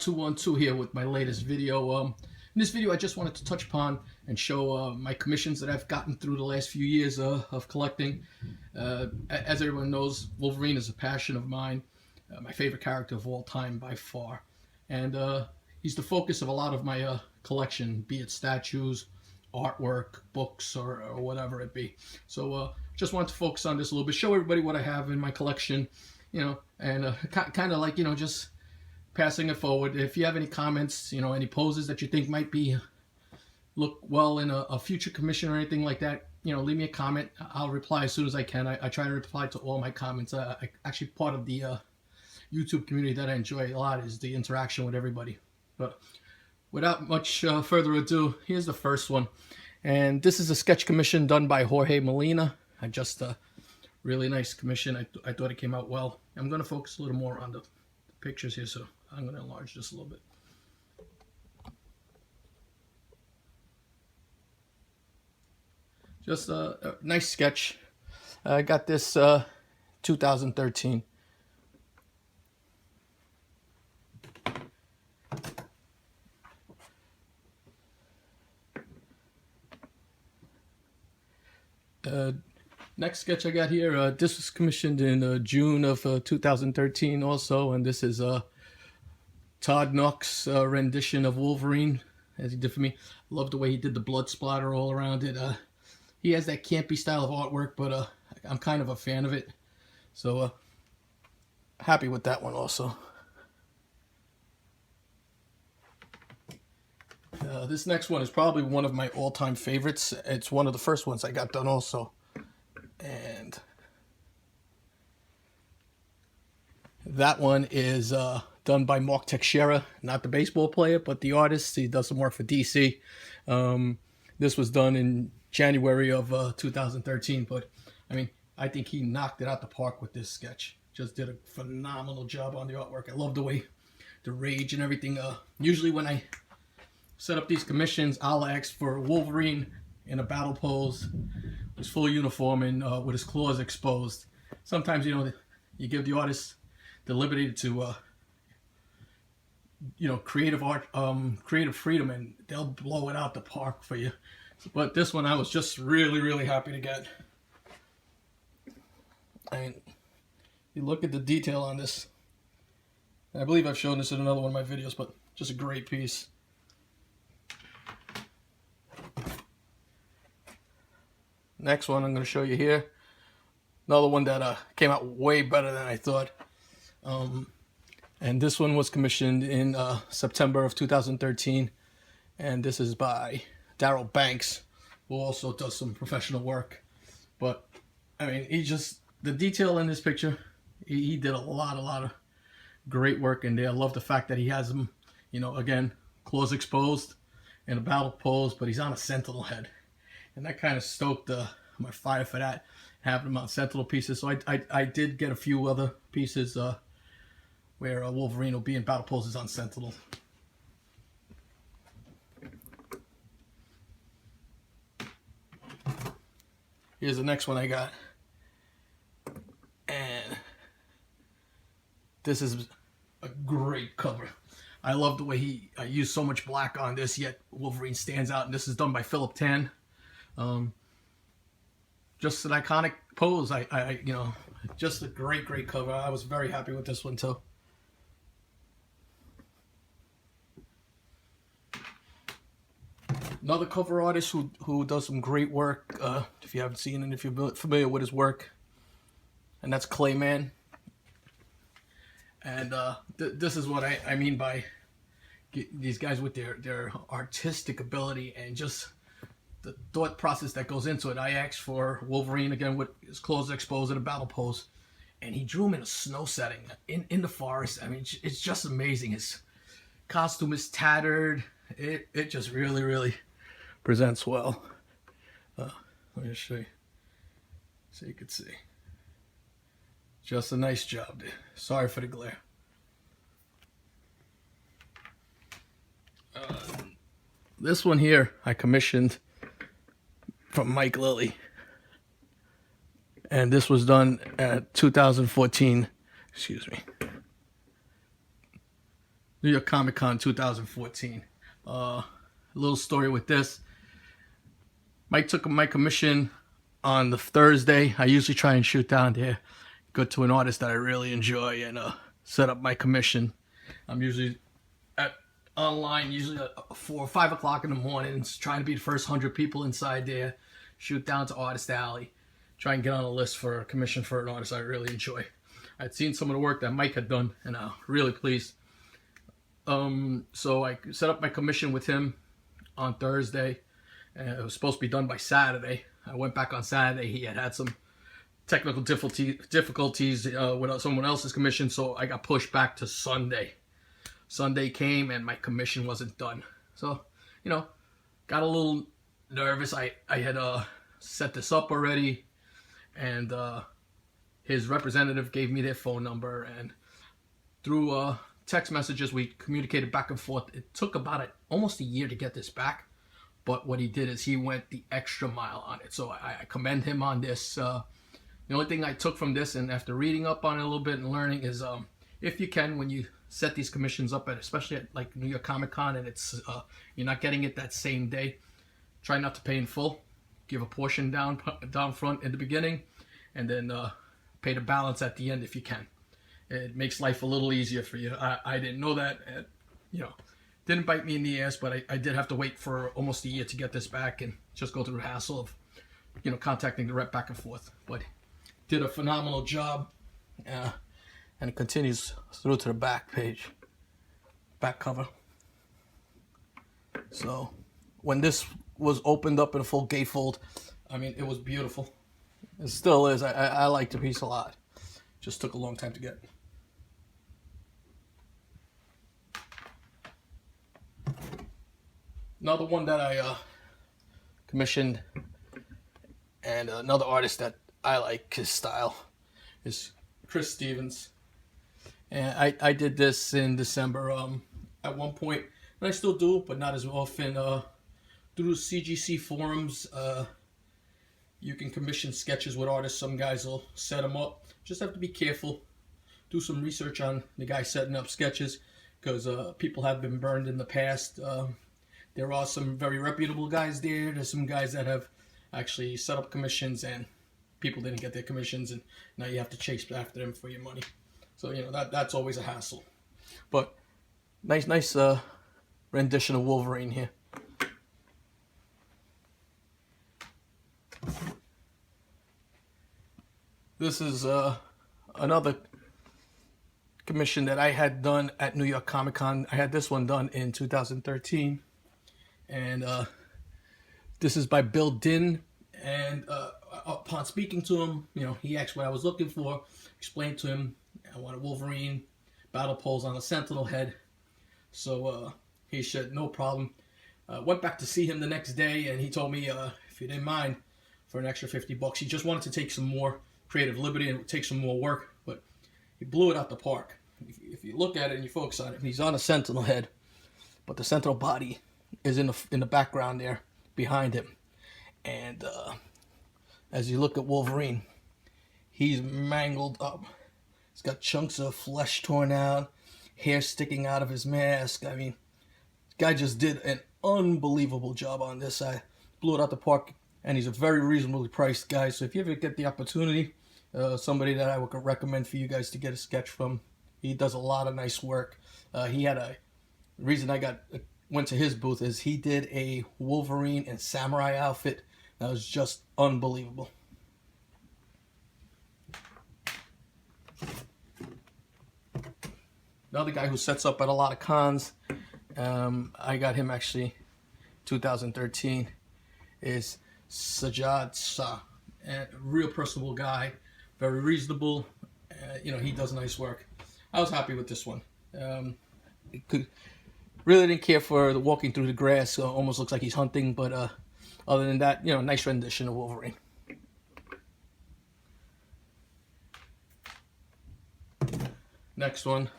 212 here with my latest video. In this video I just wanted to touch upon and show my commissions that I've gotten through the last few years of collecting. As everyone knows, Wolverine is a passion of mine, my favorite character of all time by far, and he's the focus of a lot of my collection, be it statues, artwork, books, or whatever it be. So just want to focus on this a little bit, show everybody what I have in my collection, you know, and kind of like, you know, just passing it forward. If you have any comments, you know, any poses that you think might be look well in a future commission or anything like that, you know, leave me a comment. I'll reply as soon as I can. I try to reply to all my comments. Actually, part of the YouTube community that I enjoy a lot is the interaction with everybody. But without much further ado, here's the first one. And this is a sketch commission done by Jorge Molina. I just really nice commission. I thought it came out well. I'm going to focus a little more on the pictures here, so I'm going to enlarge this a little bit. Just a nice sketch. I got this 2013. Next sketch I got here, this was commissioned in June of 2013 also, and this is Todd Knox's rendition of Wolverine, as he did for me. Love the way he did the blood splatter all around it. He has that campy style of artwork, but I'm kind of a fan of it, so happy with that one also. This next one is probably one of my all-time favorites. It's one of the first ones I got done also. And that one is done by Teixeira, not the baseball player, but the artist. He does some work for DC. This was done in January of 2013, but I mean, I think he knocked it out the park with this sketch. Just did a phenomenal job on the artwork. I love the way the rage and everything. Usually when I set up these commissions, I'll ask for Wolverine in a battle pose, his full uniform, and with his claws exposed. Sometimes, you know, you give the artist the liberty to, you know, creative freedom, and they'll blow it out the park for you. But this one I was just really, really happy to get. I mean, you look at the detail on this. I believe I've shown this in another one of my videos, but just a great piece. Next one I'm going to show you here. Another one that came out way better than I thought. And this one was commissioned in September of 2013. And this is by Darrell Banks, who also does some professional work. But, I mean, the detail in this picture, he did a lot of great work in there. I love the fact that he has them, you know, again, claws exposed in a battle pose, but he's on a sentinel head. And that kind of stoked my fire for that, having them on sentinel pieces. So I did get a few other pieces where Wolverine will be in battle poses on sentinel. Here's the next one I got. And this is a great cover. I love the way he used so much black on this, yet Wolverine stands out. And this is done by Philip Tan. Just an iconic pose. You know, just a great cover. I was very happy with this one too. Another cover artist who does some great work. If you haven't seen it, if you're familiar with his work, and that's Clayman. And this is what I mean by these guys with their artistic ability and just the thought process that goes into it. I asked for Wolverine again with his claws exposed in a battle pose, and he drew him in a snow setting in the forest. I mean, it's just amazing. His costume is tattered. It just really presents well. Let me show you so you can see. Just a nice job there. Sorry for the glare. This one here I commissioned from Mike Lilly, and this was done at 2014. Excuse me. New York Comic Con 2014. A little story with this. Mike took my commission on the Thursday. I usually try and shoot down there, go to an artist that I really enjoy, and set up my commission. I'm usually online, usually at 4 or 5 o'clock in the morning, trying to be the first 100 people inside there, shoot down to Artist Alley, try and get on a list for a commission for an artist I really enjoy. I'd seen some of the work that Mike had done, and I'm really pleased. So I set up my commission with him on Thursday, and it was supposed to be done by Saturday. I went back on Saturday. He had some technical difficulties with someone else's commission, so I got pushed back to Sunday. Sunday came and my commission wasn't done. So, got a little nervous. I had set this up already, and his representative gave me their phone number, and through text messages we communicated back and forth. It took about almost a year to get this back, but what he did is he went the extra mile on it. So I commend him on this. The only thing I took from this, and after reading up on it a little bit and learning, is if you can, when you set these commissions up, especially at like New York Comic Con, and it's you're not getting it that same day, try not to pay in full. Give a portion down front in the beginning, and then pay the balance at the end if you can. It makes life a little easier for you. I didn't know that. Didn't bite me in the ass, but I did have to wait for almost a year to get this back and just go through the hassle of contacting the rep back and forth. But did a phenomenal job, and it continues through to the back page, back cover. So when this was opened up in a full gatefold, I mean, it was beautiful. It still is. I like the piece a lot. Just took a long time to get. Another one that I commissioned, and another artist that I like his style, is Chris Stevens. And I did this in December. At one point, and I still do, but not as often. Through CGC forums, you can commission sketches with artists. Some guys will set them up. Just have to be careful. Do some research on the guy setting up sketches, because people have been burned in the past. There are some very reputable guys there. There's some guys that have actually set up commissions and people didn't get their commissions, and now you have to chase after them for your money. So that's always a hassle. But nice rendition of Wolverine here. This is another commission that I had done at New York Comic Con. I had this one done in 2013, and this is by Bill Din. And upon speaking to him, he asked what I was looking for. Explained to him I wanted Wolverine battle pose on a Sentinel head. So he said no problem. Went back to see him the next day, and he told me if you didn't mind, for an extra $50, he just wanted to take some more creative liberty and take some more work, but he blew it out the park. If you look at it and you focus on it, he's on a Sentinel head, but the Sentinel body is in the background there behind him. And as you look at Wolverine, he's mangled up. He's got chunks of flesh torn out, hair sticking out of his mask. I mean, this guy just did an unbelievable job on this. I blew it out the park, and he's a very reasonably priced guy. So if you ever get the opportunity, somebody that I would recommend for you guys to get a sketch from. He does a lot of nice work. He had the reason I went to his booth is he did a Wolverine and samurai outfit that was just unbelievable. Another guy who sets up at a lot of cons, I got him actually 2013, is Sajad Shah. A real personable guy, very reasonable. He does nice work. I was happy with this one. Really didn't care for the walking through the grass. So almost looks like he's hunting, but other than that, nice rendition of Wolverine. Next one.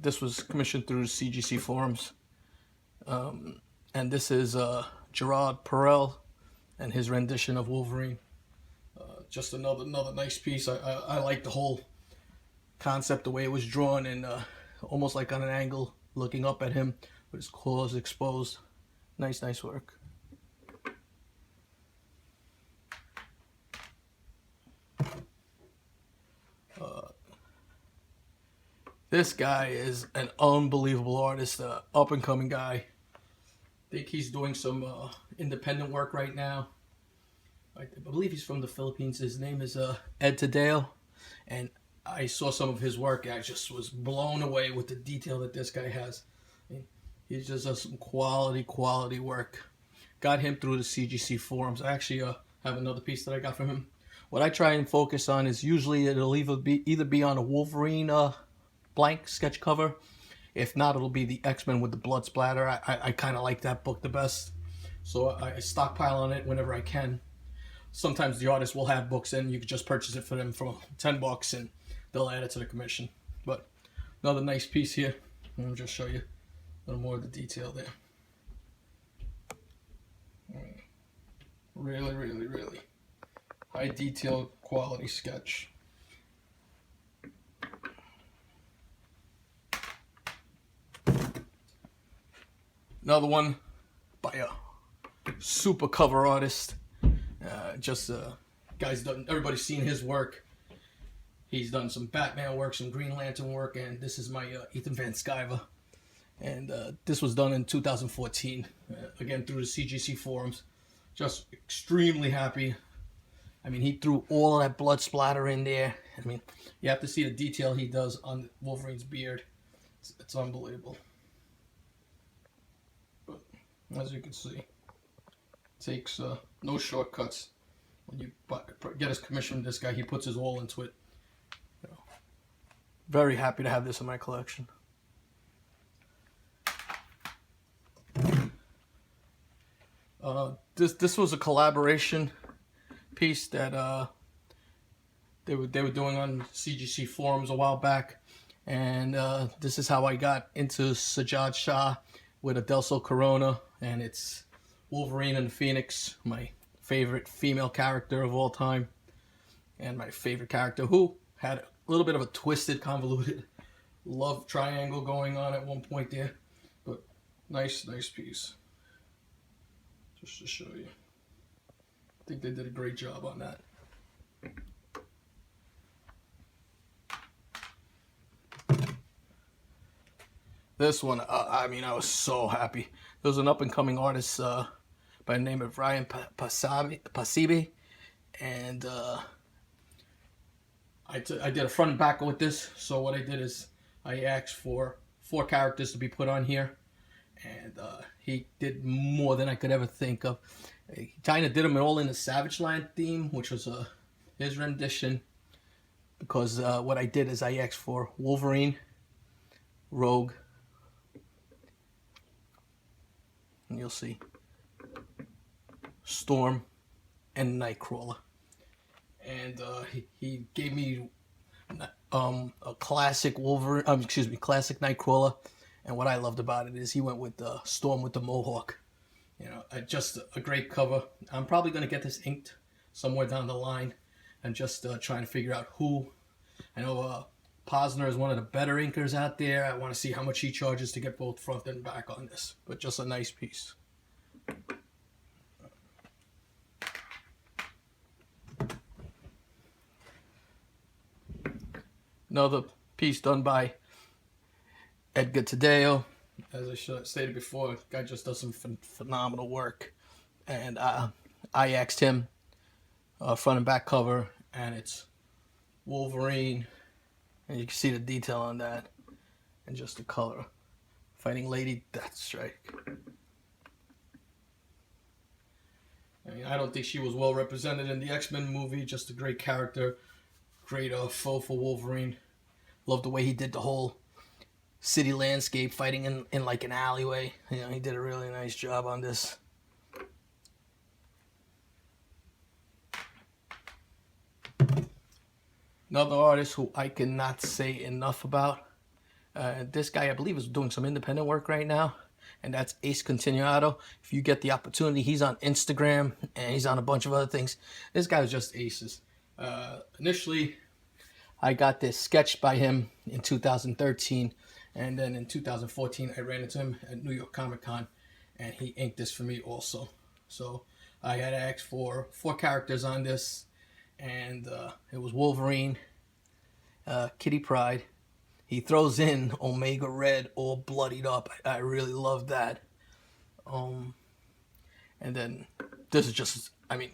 This was commissioned through CGC forums, and this is Gerard Perel and his rendition of Wolverine. Just another nice piece. I like the whole concept, the way it was drawn, and almost like on an angle, looking up at him with his claws exposed. Nice work. This guy is an unbelievable artist, up and coming guy. I think he's doing some independent work right now. I believe he's from the Philippines. His name is Ed Tadeo, and I saw some of his work. And I just was blown away with the detail that this guy has. I mean, he just does some quality work. Got him through the CGC forums. I actually have another piece that I got from him. What I try and focus on is usually it'll either be on a Wolverine blank sketch cover. If not, it'll be the X-Men with the blood splatter. I kind of like that book the best, so I stockpile on it whenever I can. Sometimes the artist will have books and you can just purchase it for them for $10 and they'll add it to the commission. But another nice piece here. I'll just show you a little more of the detail there. Really high detail quality sketch. Another one by a super cover artist. Guy's done, everybody's seen his work. He's done some Batman work, some Green Lantern work, and this is my Ethan Van Sciver. And this was done in 2014, again through the CGC forums. Just extremely happy. I mean, he threw all of that blood splatter in there. I mean, you have to see the detail he does on Wolverine's beard. It's unbelievable. But as you can see, it takes no shortcuts. When you get his commission, this guy, he puts his all into it. You know, very happy to have this in my collection. This was a collaboration piece that they were doing on CGC forums a while back, and this is how I got into Sajad Shah with a Del Sol Corona, and it's Wolverine and the Phoenix, my favorite female character of all time, and my favorite character who had a little bit of a twisted, convoluted love triangle going on at one point there, but nice piece. Just to show you. I think they did a great job on that. This one, I mean, I was so happy. There was an up-and-coming artist by the name of Ryan Pasibi, and I did a front and back with this. So what I did is I asked for 4 characters to be put on here, and he did more than I could ever think of. He kind of did them all in the Savage Land theme, which was his rendition, because what I did is I asked for Wolverine, Rogue, and you'll see Storm, and Nightcrawler. And he gave me a classic Wolverine, classic Nightcrawler. And what I loved about it is he went with Storm with the Mohawk. You know, just a great cover. I'm probably going to get this inked somewhere down the line. I'm just trying to figure out who. I know Posner is one of the better inkers out there. I want to see how much he charges to get both front and back on this. But just a nice piece. Another piece done by Edgar Tadeo. As I stated before, the guy just does some phenomenal work. And I asked him front and back cover, and it's Wolverine, and you can see the detail on that, and just the color, fighting Lady Deathstrike. I mean, I don't think she was well represented in the X-Men movie. Just a great character, great foe for Wolverine. Love the way he did the whole city landscape, fighting in like an alleyway. You know, he did a really nice job on this. Another artist who I cannot say enough about. This guy, I believe, is doing some independent work right now, and that's Ace Continuado. If you get the opportunity, he's on Instagram, and he's on a bunch of other things. This guy was just aces. Initially, I got this sketch by him in 2013, And then in 2014, I ran into him at New York Comic Con, and he inked this for me also. So I had asked for 4 characters on this, and it was Wolverine, Kitty Pryde. He throws in Omega Red all bloodied up. I really love that. And then this is just, I mean,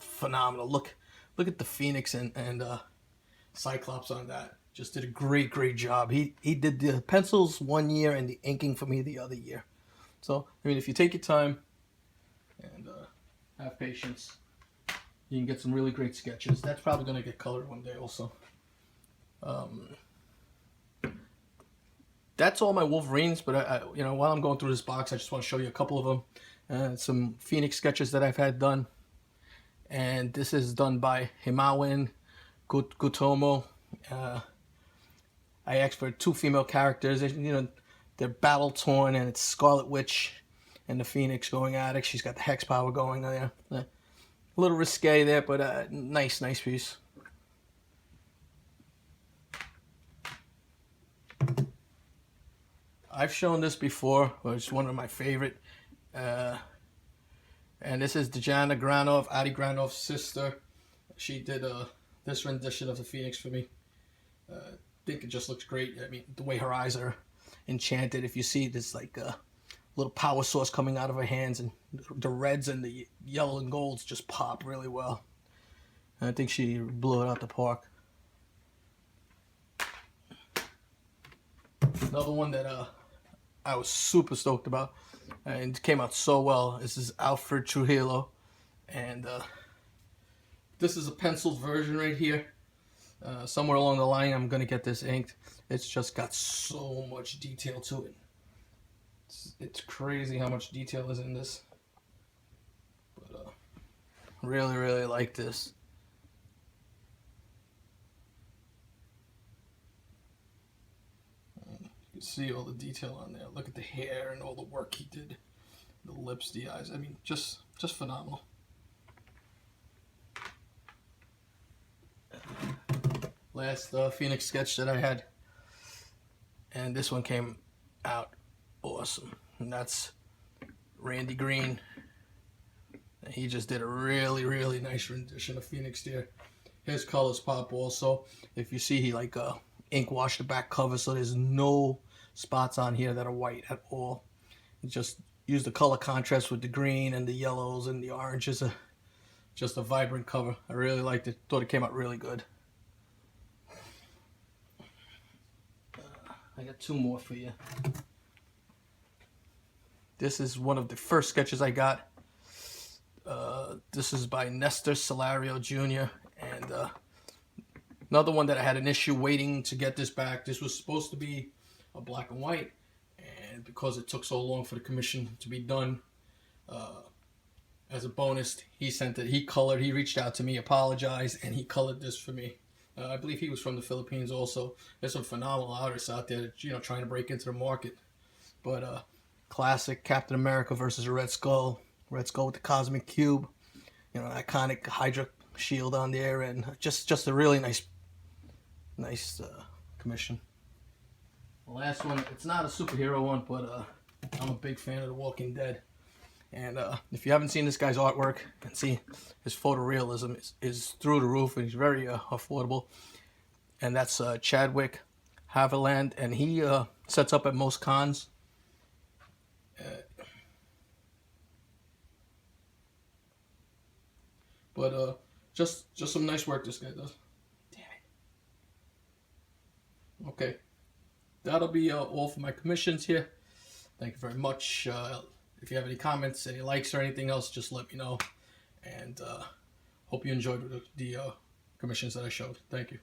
phenomenal. Look at the Phoenix and Cyclops on that. Just did a great job. He did the pencils one year and the inking for me the other year. So I mean, if you take your time and have patience, you can get some really great sketches. That's probably going to get colored one day also. That's all my Wolverines, but I you know, while I'm going through this box, I just want to show you a couple of them. Some Phoenix sketches that I've had done. And this is done by Himawin Gutomo. I asked for 2 female characters. You know, they're battle torn, and it's Scarlet Witch and the Phoenix going at it. She's got the hex power going there. A little risque there, but nice piece. I've shown this before. It's one of my favorite. And this is Dejana Granov, Adi Granov's sister. She did this rendition of the Phoenix for me. I think it just looks great. I mean, the way her eyes are enchanted. If you see this, like a little power source coming out of her hands, and the reds and the yellow and golds just pop really well. And I think she blew it out the park. Another one that I was super stoked about, and it came out so well. This is Alfred Trujillo, and this is a penciled version right here. Somewhere along the line, I'm gonna get this inked. It's just got so much detail to it. It's crazy how much detail is in this. But really like this. You can see all the detail on there. Look at the hair and all the work he did. The lips, the eyes. I mean, just phenomenal. Last Phoenix sketch that I had, and this one came out awesome, and that's Randy Green. He just did a really nice rendition of Phoenix there. His colors pop also. If you see, he like ink washed the back cover, so there's no spots on here that are white at all. He just used the color contrast with the green and the yellows and the oranges. Just a vibrant cover. I really liked it. Thought it came out really good. I got 2 more for you. This is one of the first sketches I got. This is by Nestor Solario Jr. And another one that I had an issue waiting to get this back. This was supposed to be a black and white, and because it took so long for the commission to be done, as a bonus, he sent it. He colored. He reached out to me, apologized, and he colored this for me. I believe he was from the Philippines also. There's some phenomenal artists out there that, you know, trying to break into the market. But classic Captain America versus a Red Skull. Red Skull with the Cosmic Cube. You know, iconic Hydra shield on there, and just a really nice commission. The last one, it's not a superhero one, but I'm a big fan of The Walking Dead. And if you haven't seen this guy's artwork, you can see his photorealism is through the roof, and he's very affordable. And that's Chadwick Haviland, and he sets up at most cons. But just some nice work this guy does. Damn it. Okay, that'll be all for my commissions here. Thank you very much. If you have any comments, any likes, or anything else, just let me know. And hope you enjoyed the commissions that I showed. Thank you.